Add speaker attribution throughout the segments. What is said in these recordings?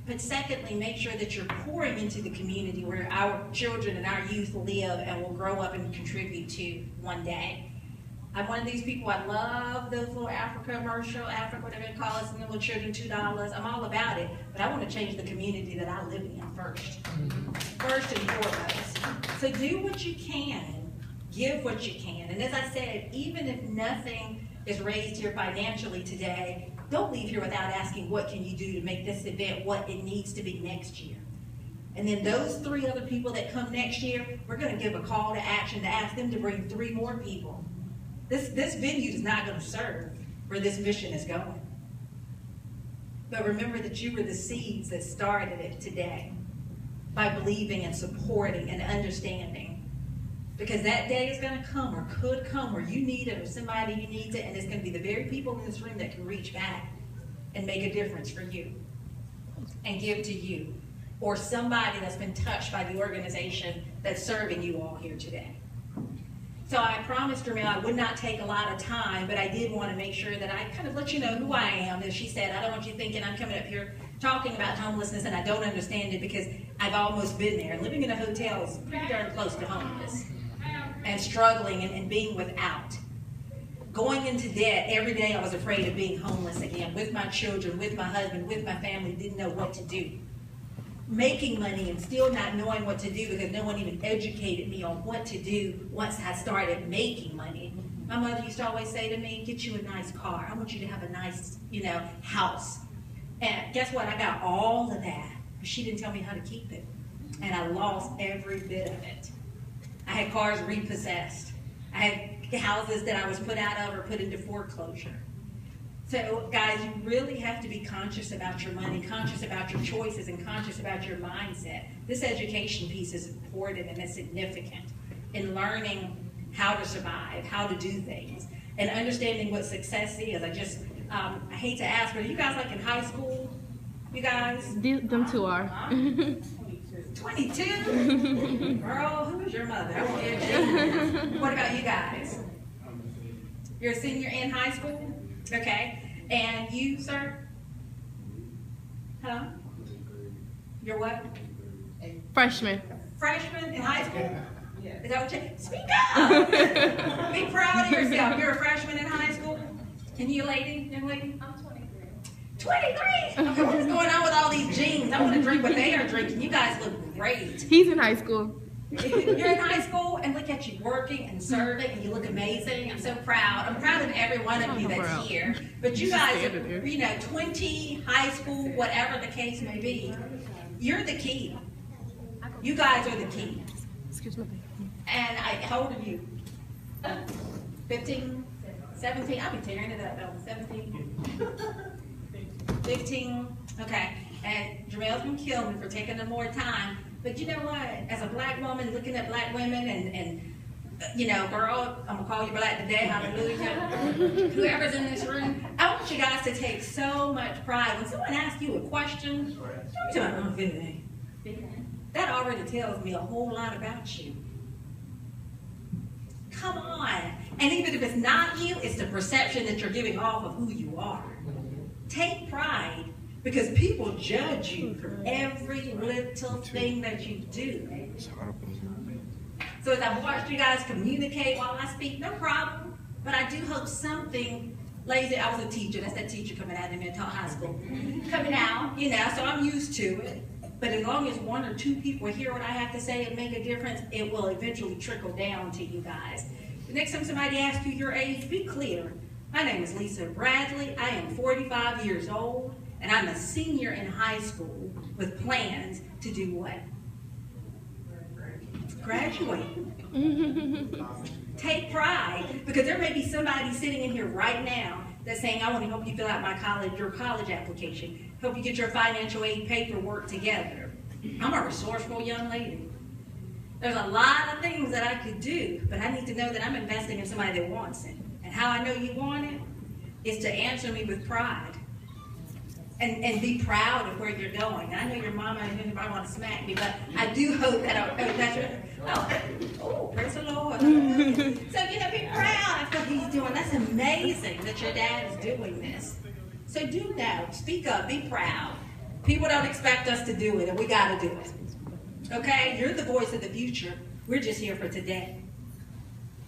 Speaker 1: But secondly, make sure that you're pouring into the community where our children and our youth live and will grow up and contribute to one day. I'm one of these people, I love those little Africa commercial, Africa, whatever they call us, and the little children, $2. I'm all about it, but I want to change the community that I live in first. First and foremost. So do what you can, give what you can. And as I said, even if nothing is raised here financially today, don't leave here without asking what can you do to make this event what it needs to be next year. And then those 3 other people that come next year, we're going to give a call to action to ask them to bring 3 more people. This venue is not going to serve where this mission is going. But remember that you were the seeds that started it today by believing and supporting and understanding. Because that day is going to come or could come where you need it or somebody who needs it, and it's going to be the very people in this room that can reach back and make a difference for you and give to you, or somebody that's been touched by the organization that's serving you all here today. So I promised Jermel I would not take a lot of time, but I did want to make sure that I kind of let you know who I am. As she said, I don't want you thinking I'm coming up here talking about homelessness and I don't understand it, because I've almost been there. Living in a hotel is pretty darn close to homeless and struggling and being without. Going into debt, every day I was afraid of being homeless again, with my children, with my husband, with my family, didn't know what to do. Making money and still not knowing what to do because no one even educated me on what to do once I started making money. My mother used to always say to me, get you a nice car. I want you to have a nice, house. And guess what? I got all of that, but she didn't tell me how to keep it. And I lost every bit of it. I had cars repossessed. I had houses that I was put out of or put into foreclosure. So, guys, you really have to be conscious about your money, conscious about your choices, and conscious about your mindset. This education piece is important and it's significant in learning how to survive, how to do things, and understanding what success is. I hate to ask, but are you guys like in high school? You guys?
Speaker 2: Them 2 are.
Speaker 1: 22? Girl, who is your mother? I want education. What about you guys? You're a senior in high school? Okay. And you, sir? Huh? You're what?
Speaker 2: Freshman.
Speaker 1: Freshman in high school? Yeah. Is that what you speak up? Be proud of yourself. You're a freshman in high school? And you, lady? Young lady?
Speaker 3: I'm 23.
Speaker 1: 23? Okay, what is going on with all these jeans? I want to drink what they are drinking. You guys look great.
Speaker 2: He's in high school.
Speaker 1: You're in high school, and look at you working and serving, and you look amazing. I'm so proud. I'm proud of every one of you that's here. But you guys, 20, high school, whatever the case may be, you're the key. You guys are the key.
Speaker 2: Excuse me.
Speaker 1: And how old are you? 15? 17? I'll be tearing it up, though. 17? 15? Okay. And Jermel's gonna kill me for taking them more time. But you know what? As a black woman looking at black women and girl, I'm gonna call you black today, hallelujah. Whoever's in this room, I want you guys to take so much pride. When someone asks you a question, don't you that already tells me a whole lot about you. Come on. And even if it's not you, it's the perception that you're giving off of who you are. Take pride. Because people judge you for every little thing that you do. So as I've watched you guys communicate while I speak, no problem. But I do hope something lazy. I was a teacher. That's that teacher coming out of mental high school. Coming out, so I'm used to it. But as long as 1 or 2 people hear what I have to say and make a difference, it will eventually trickle down to you guys. The next time somebody asks you your age, be clear. My name is Lisa Bradley. I am 45 years old. And I'm a senior in high school with plans to do what? Graduate. Take pride, because there may be somebody sitting in here right now that's saying, I want to help you fill out your college application, help you get your financial aid paperwork together. I'm a resourceful young lady. There's a lot of things that I could do, but I need to know that I'm investing in somebody that wants it. And how I know you want it is to answer me with pride. And be proud of where you're going. And I know your mama and him probably want to smack me, but I do hope that praise the Lord. So, be proud of what he's doing. That's amazing that your dad is doing this. So do that. Speak up. Be proud. People don't expect us to do it, and we got to do it. Okay? You're the voice of the future. We're just here for today.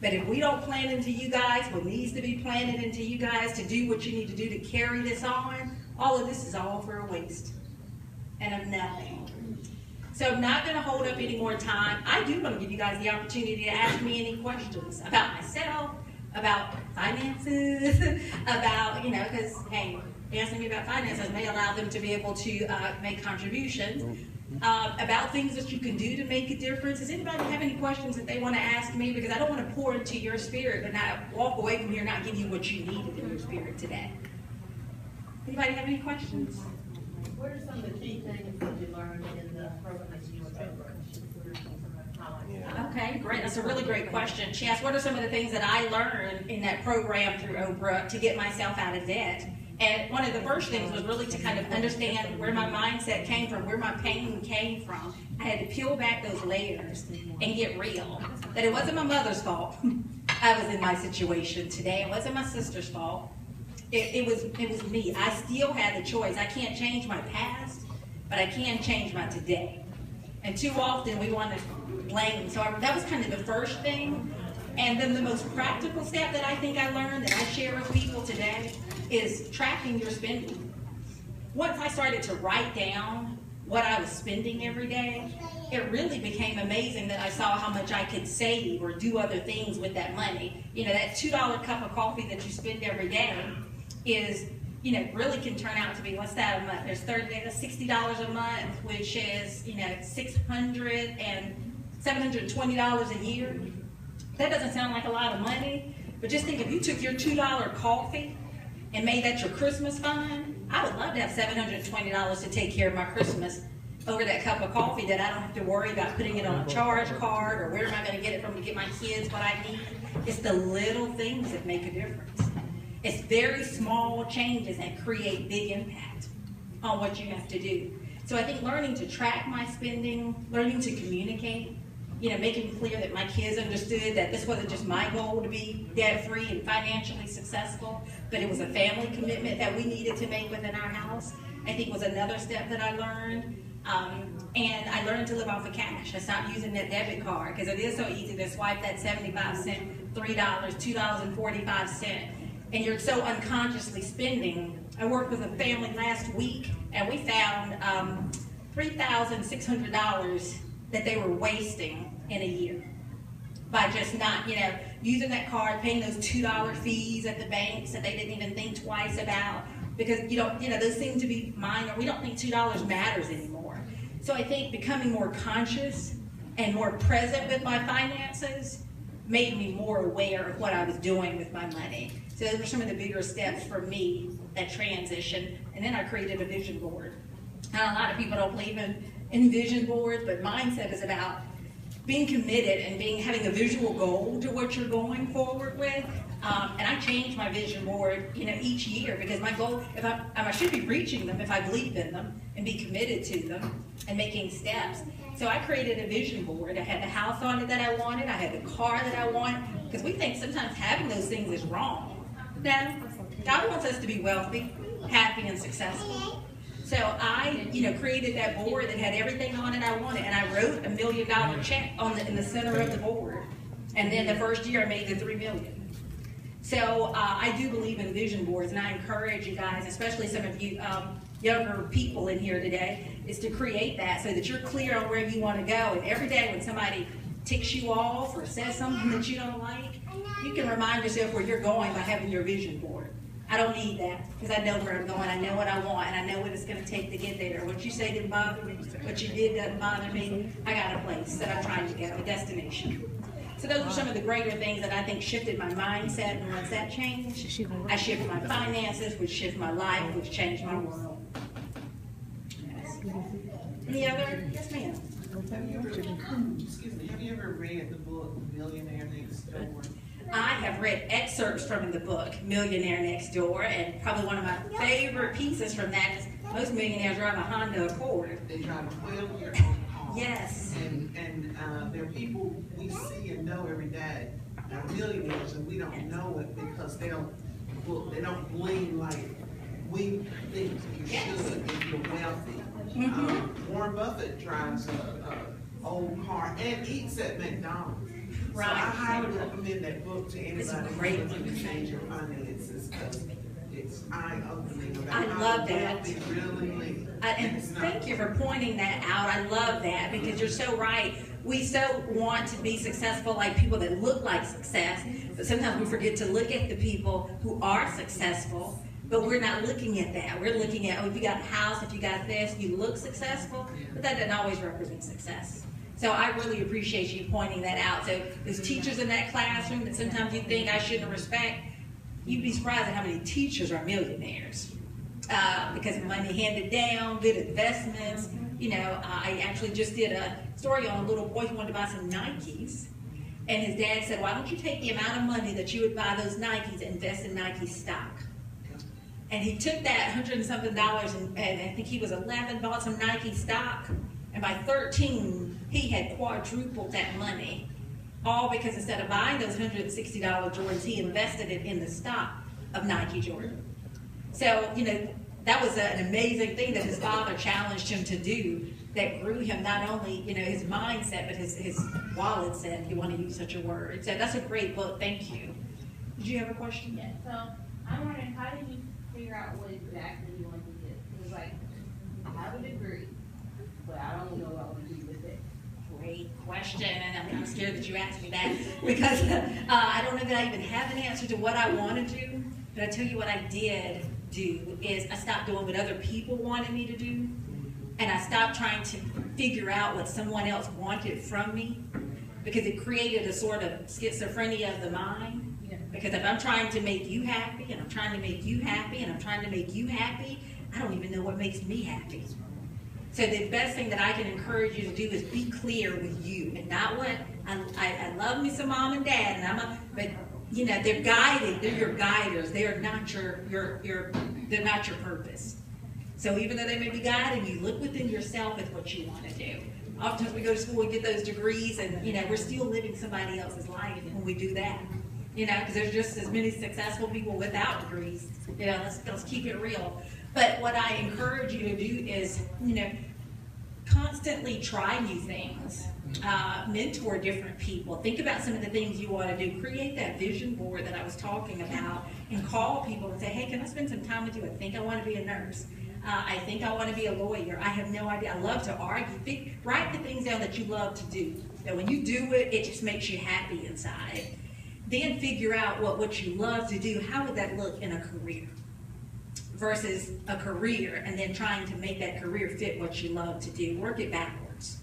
Speaker 1: But if we don't plant into you guys what needs to be planted into you guys to do what you need to do to carry this on, all of this is all for a waste and of nothing. So I'm not going to hold up any more time. I do want to give you guys the opportunity to ask me any questions about myself, about finances, about, because, hey, asking me about finances may allow them to be able to make contributions. About things that you can do to make a difference. Does anybody have any questions that they want to ask me? Because I don't want to pour into your spirit but not walk away from here and not give you what you needed in your spirit today. Anybody have any questions?
Speaker 3: What are some of the key things that you learned in the program that you went over?
Speaker 1: Okay, great. That's a really great question. She asked, what are some of the things that I learned in that program through Oprah to get myself out of debt? And one of the first things was really to kind of understand where my mindset came from, where my pain came from. I had to peel back those layers and get real. That it wasn't my mother's fault I was in my situation today. It wasn't my sister's fault. It was me. I still had the choice. I can't change my past, but I can change my today. And too often we want to blame. So that was kind of the first thing. And then the most practical step that I think I learned that I share with people today is tracking your spending. Once I started to write down what I was spending every day, it really became amazing that I saw how much I could save or do other things with that money. That $2 cup of coffee that you spend every day is, really can turn out to be, what's that a month? There's $60 a month, which is, $720 a year. That doesn't sound like a lot of money, but just think if you took your $2 coffee and made that your Christmas fund, I would love to have $720 to take care of my Christmas over that cup of coffee that I don't have to worry about putting it on a charge card or where am I going to get it from to get my kids what I need. It's the little things that make a difference. It's very small changes that create big impact on what you have to do. So I think learning to track my spending, learning to communicate, making clear that my kids understood that this wasn't just my goal to be debt-free and financially successful, but it was a family commitment that we needed to make within our house, I think was another step that I learned. And I learned to live off of cash. I stopped using that debit card because it is so easy to swipe that 75-cent, $3, $2.45, and you're so unconsciously spending. I worked with a family last week, and we found $3,600 that they were wasting in a year by just not, using that card, paying those $2 fees at the banks that they didn't even think twice about because those seem to be minor. We don't think $2 matters anymore. So I think becoming more conscious and more present with my finances made me more aware of what I was doing with my money. So those were some of the bigger steps for me, that transition. And then I created a vision board. Now, a lot of people don't believe in vision boards, but mindset is about being committed and having a visual goal to what you're going forward with. And I change my vision board, each year because my goal, I should be reaching them if I believe in them and be committed to them and making steps. So I created a vision board. I had the house on it that I wanted. I had the car that I want because we think sometimes having those things is wrong. No, God wants us to be wealthy, happy, and successful. So I, created that board that had everything on it I wanted, and I wrote $1 million check in the center of the board. And then the first year I made the $3 million. So I do believe in vision boards, and I encourage you guys, especially some of you younger people in here today, is to create that so that you're clear on where you want to go. And every day when somebody ticks you off or says something that you don't like, you can remind yourself where you're going by having your vision board. I don't need that because I know where I'm going. I know what I want, and I know what it's going to take to get there. What you say didn't bother me. What you did doesn't bother me. I got a place that I'm trying to go, a destination. So those are some of the greater things that I think shifted my mindset, and once that changed, I shifted my finances, which shifted my life, which changed my world. Yes. Any other? Yes, ma'am.
Speaker 4: Have you ever read the book Millionaire Next Door?
Speaker 1: I have read excerpts from the book Millionaire Next Door, and probably one of my favorite pieces from that is most millionaires drive a Honda Accord.
Speaker 4: They drive a 12-year-old car.
Speaker 1: Yes.
Speaker 4: And there are people we see and know every day that are millionaires, and we don't know it because they don't bling like we think you should if you're wealthy. Warren Buffett drives a old car and eats at McDonald's. So I
Speaker 1: Right.
Speaker 4: highly recommend that book to
Speaker 1: It's
Speaker 4: anybody
Speaker 1: great.
Speaker 4: who's looking to change your finances, because it's eye-opening
Speaker 1: I
Speaker 4: about how
Speaker 1: love
Speaker 4: the
Speaker 1: that.
Speaker 4: wealthy really live.
Speaker 1: And
Speaker 4: it's not-
Speaker 1: thank you for pointing that out. I love that because you're so right. We so want to be successful like people that look like success, but sometimes we forget to look at the people who are successful, but we're not looking at that. We're looking at, oh, if you got a house, if you got this, you look successful, but that doesn't always represent success. So I really appreciate you pointing that out. So there's teachers in that classroom that sometimes you think I shouldn't respect. You'd be surprised at how many teachers are millionaires. Because of money handed down, good investments. You know, I actually just did a story on a little boy who wanted to buy some Nikes. And his dad said, why don't you take the amount of money that you would buy those Nikes and invest in Nike stock? And he took that $100 and something and I think he was 11, bought some Nike stock. And by 13, he had quadrupled that money. All because instead of buying those $160 Jordans, he invested it in the stock of Nike Jordan. So, you know, that was an amazing thing that his father challenged him to do that grew him not only, you know, his mindset, but his wallet said, if you want to use such a word. So that's a great book. Thank you. Did you have a question?
Speaker 5: Yeah, so I'm wondering, how did you figure out what exactly you want to do? It was like, I have a degree, but I don't know what I want to do with it.
Speaker 1: Great question, and I'm scared that you asked me that because I don't know that I even have an answer to what I want to do, but I tell you what I did do is I stopped doing what other people wanted me to do, and I stopped trying to figure out what someone else wanted from me, because it created a sort of schizophrenia of the mind. Because if I'm trying to make you happy, and I'm trying to make you happy, and I'm trying to make you happy, I don't even know what makes me happy. So the best thing that I can encourage you to do is be clear with you, and not what I love me some mom and dad, and but you know, they're guiding, they're your guiders, they're not they're not your purpose. So even though they may be guiding you, look within yourself with what you want to do. Oftentimes we go to school and get those degrees, and you know, we're still living somebody else's life when we do that. You know, because there's just as many successful people without degrees. You know, let's keep it real. But what I encourage you to do is, you know, constantly try new things, mentor different people, think about some of the things you want to do, create that vision board that I was talking about, and call people and say, hey, can I spend some time with you? I think I want to be a nurse. I think I want to be a lawyer. I have no idea. I love to argue. Write the things down that you love to do. That when you do it, it just makes you happy inside. Then figure out what you love to do. How would that look in a career versus a career, and then trying to make that career fit what you love to do. Work it backwards.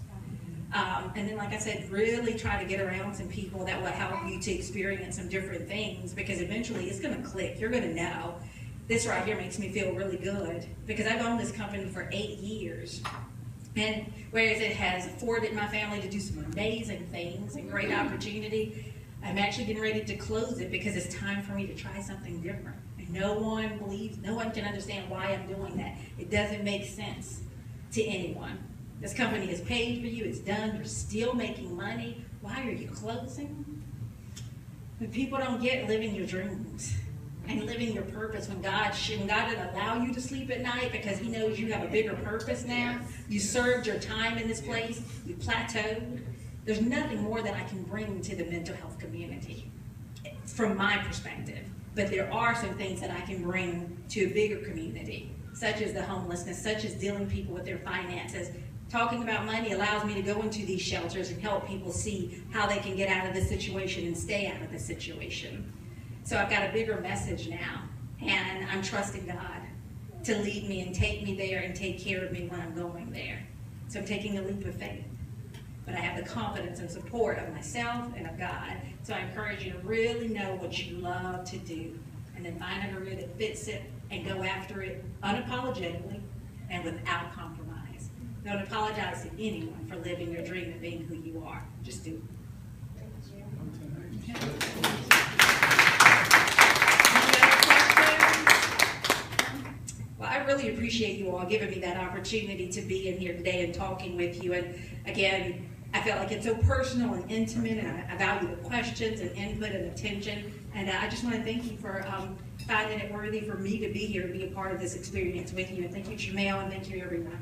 Speaker 1: And then, like I said, really try to get around some people that will help you to experience some different things, because eventually it's going to click. You're going to know. This right here makes me feel really good, because I've owned this company for 8 years. And whereas it has afforded my family to do some amazing things and great opportunity, I'm actually getting ready to close it because it's time for me to try something different. And no one can understand why I'm doing that. It doesn't make sense to anyone. This company has paid for you, it's done, you're still making money. Why are you closing? When people don't get living your dreams and living your purpose, when God didn't allow you to sleep at night because he knows you have a bigger purpose now, you served your time in this place, you plateaued. There's nothing more that I can bring to the mental health community from my perspective. But there are some things that I can bring to a bigger community, such as the homelessness, such as dealing with people with their finances. Talking about money allows me to go into these shelters and help people see how they can get out of this situation and stay out of this situation. So I've got a bigger message now, and I'm trusting God to lead me and take me there and take care of me when I'm going there. So I'm taking a leap of faith. But I have the confidence and support of myself and of God. So I encourage you to really know what you love to do, and then find a career that fits it and go after it unapologetically and without compromise. Don't apologize to anyone for living your dream and being who you are. Just do it. Okay. Any other questions? Well, I really appreciate you all giving me that opportunity to be in here today and talking with you. And again, I felt like it's so personal and intimate, and I value the questions and input and attention. And I just want to thank you for finding it worthy for me to be here and be a part of this experience with you. And thank you, Jamel, and thank you, everyone.